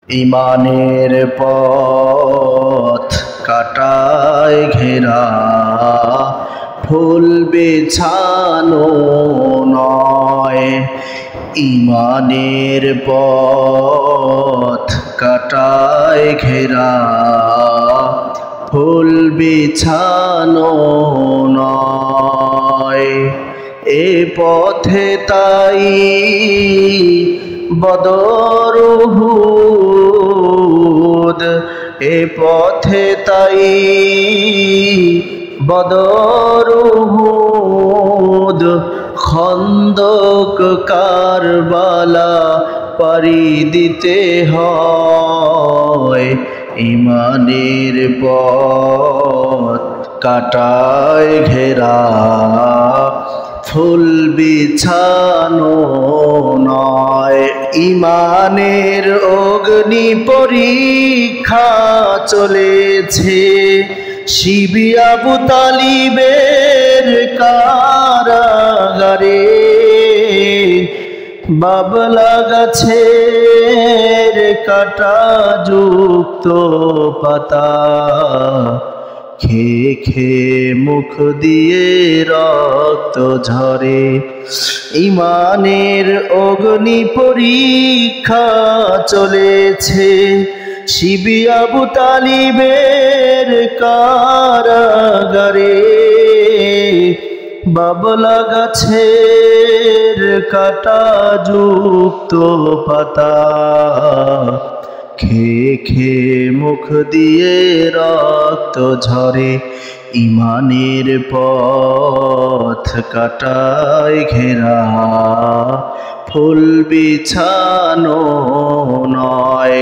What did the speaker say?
ইমানের পথ কাটায় ঘেরা, ফুল বিছানো নয়। ইমানের পথ কাটায় ঘেরা, ফুল বিছানো নয়। এ পথে তাই বদর উহুদ, এ পথে তাই বদর উহুদ, খন্দক কারবালা পাড়ি দিতে হয়। ইমানের পথ কাটায় ঘেরা, ফুল বিছানো নয়। ইমানের অগ্নি পরীক্ষা চলেছে শিবি আবু তালিবের কারাগারে। বাবলা গাছের কাটা যুক্ত পাতা খেয়ে খেয়ে মুখ দিয়ে রক্ত ঝরে। ইমানের অগ্নি পরীক্ষা চলেছে শিবি আবু তালিবের কারাগারে। বাবলা গাছের কাটা যুক্ত পাতা খেয়ে খেয়ে মুখ দিয়ে রক্ত ঝরে। ইমানের পথ কাটায় ঘেরা, ফুল বিছানো নয়।